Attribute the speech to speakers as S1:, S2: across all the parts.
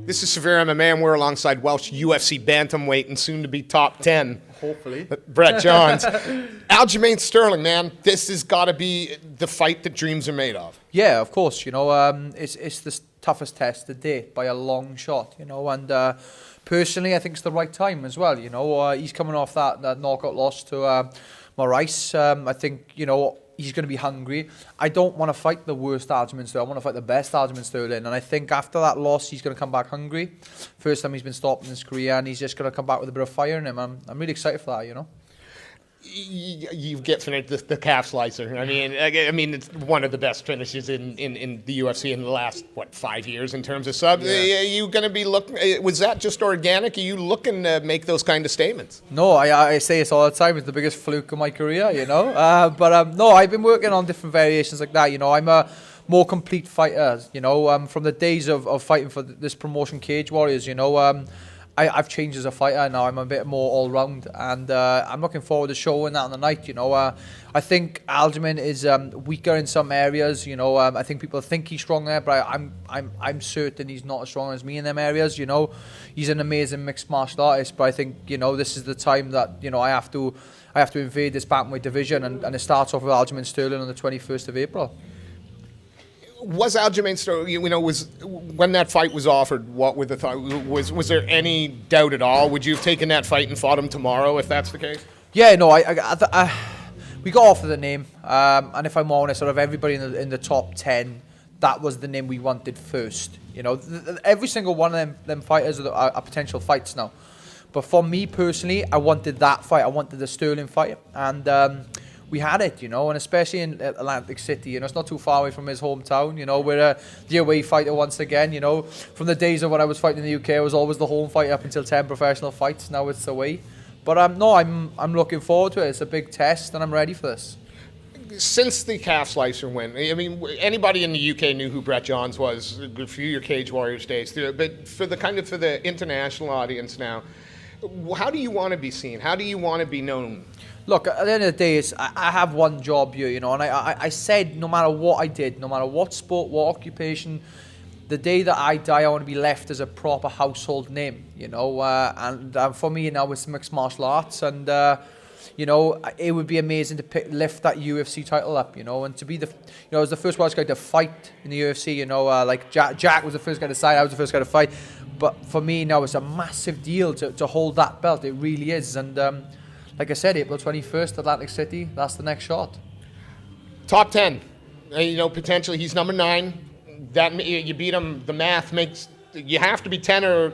S1: This is SevereMMA, and we're alongside Welsh UFC bantamweight and soon to be top 10.
S2: Hopefully.
S1: Brett Johns. Aljamain Sterling, man, this has got to be the fight that dreams are made of.
S2: Yeah, of course. You know, it's the toughest test to date by a long shot. You know, and personally, I think it's the right time as well. You know, he's coming off that knockout loss to Maurice. I think, you know, he's going to be hungry. I don't want to fight the worst Aljamain Sterling. I want to fight the best Aljamain Sterling. And I think after that loss, he's going to come back hungry. First time he's been stopped in his career, and he's just going to come back with a bit of fire in him. I'm really excited for that, you know.
S1: You get finished the calf slicer. I mean, it's one of the best finishes in the UFC in the last 5 years in terms of subs.
S2: Yeah.
S1: Are you going to be looking? Was that just organic? Are you looking to make those kind of statements?
S2: No, I say this all the time. It's the biggest fluke of my career, you know. No, I've been working on different variations like that. You know, I'm a more complete fighter. You know, from the days of fighting for this promotion, Cage Warriors. You know. I've changed as a fighter now. I'm a bit more all-round, and I'm looking forward to showing that on the night. You know, I think Aljamain is weaker in some areas. You know, I think people think he's strong there, but I'm certain he's not as strong as me in them areas. You know, he's an amazing mixed martial artist, but I think, you know, this is the time that, you know, I have to invade this bantamweight division, and it starts off with Aljamain Sterling on the 21st of April.
S1: Was Aljamain Sterling, you know, was when that fight was offered, what were the thought? Was there any doubt at all? Would you have taken that fight and fought him tomorrow if that's the case?
S2: Yeah, no, we got offered the name, and if I'm honest, sort of everybody in the top 10, that was the name we wanted first. You know, every single one of them fighters are potential fights now, but for me personally, I wanted that fight. I wanted the Sterling fight, and we had it, you know, and especially in Atlantic City, you know, it's not too far away from his hometown. You know, we're the away fighter once again. You know, from the days of when I was fighting in the UK, I was always the home fighter up until 10 professional fights. Now it's away. But no, I'm looking forward to it. It's a big test, and I'm ready for this.
S1: Since the calf slicer win, I mean, anybody in the UK knew who Brett Johns was through your Cage Warriors days. But for the international audience now, how do you want to be seen? How do you want to be known?
S2: Look, at the end of the day, I have one job here, you know, and I said no matter what I did, no matter what sport, what occupation, the day that I die, I want to be left as a proper household name, you know, and for me now it's mixed martial arts, and, you know, it would be amazing to lift that UFC title up, you know, and to be I was the first Welsh guy to fight in the UFC, you know, like Jack was the first guy to fight, I was the first guy to fight, but for me now it's a massive deal to hold that belt, it really is, and, like I said, April 21st, Atlantic City, that's the next shot.
S1: Top 10. You know, potentially he's number 9. That you beat him, the math makes, you have to be 10 or...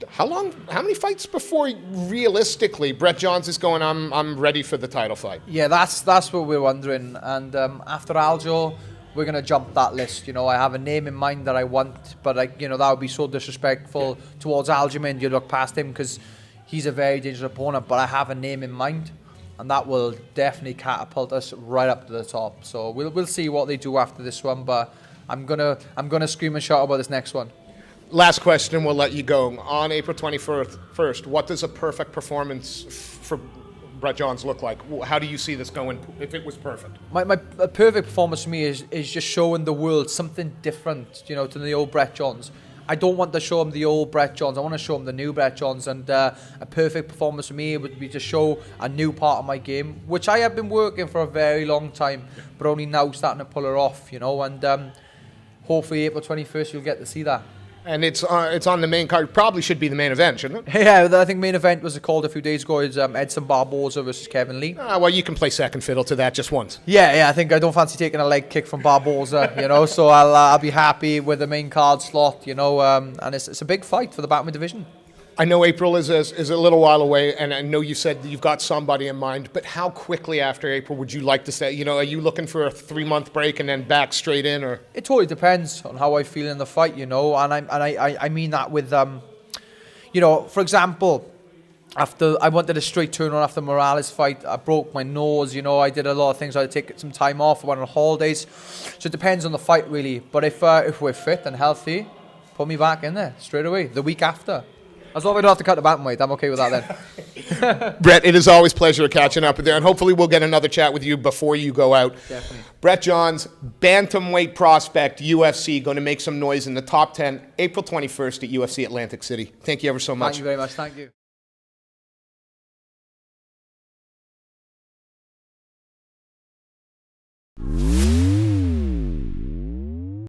S1: How many fights before realistically Brett Johns is going, I'm ready for the title fight?
S2: Yeah, that's what we're wondering. And after Aljo, we're going to jump that list. You know, I have a name in mind that I want, but you know, that would be so disrespectful towards Aljamain. You look past him because he's a very dangerous opponent, but I have a name in mind, and that will definitely catapult us right up to the top. So we'll see what they do after this one, but I'm gonna scream and shout about this next one.
S1: Last question, we'll let you go. On April 21st, what does a perfect performance for Brett Johns look like? How do you see this going if it was perfect?
S2: My perfect performance for me is just showing the world something different, you know, to the old Brett Johns. I don't want to show him the old Brett Johns. I want to show him the new Brett Johns. And a perfect performance for me would be to show a new part of my game, which I have been working for a very long time, but only now starting to pull it off, you know. And hopefully April 21st, you'll get to see that.
S1: And it's on the main card. Probably should be the main event, shouldn't it?
S2: Yeah, I think main event was called a few days ago. It's Edson Barboza versus Kevin Lee.
S1: Well, you can play second fiddle to that just once.
S2: Yeah. I think I don't fancy taking a leg kick from Barboza, you know. So I'll be happy with the main card slot, you know. And it's a big fight for the bantamweight division. I
S1: know April is a little while away, and I know you said you've got somebody in mind, but how quickly after April would you like to say, you know, are you looking for a 3-month break and then back straight in, or?
S2: It totally depends on how I feel in the fight, you know, and I mean that with, you know, for example, after I wanted a straight turnaround after Morales fight, I broke my nose, you know, I did a lot of things, I had to take some time off, I went on holidays, so it depends on the fight really, but if we're fit and healthy, put me back in there straight away, the week after. As long as we don't have to cut the bantamweight, I'm okay with that then.
S1: Brett, it is always a pleasure catching up with you, and hopefully we'll get another chat with you before you go out.
S2: Definitely.
S1: Brett Johns, bantamweight prospect, UFC, going to make some noise in the top 10, April 21st at UFC Atlantic City. Thank you ever so much.
S2: Thank you very much. Thank you.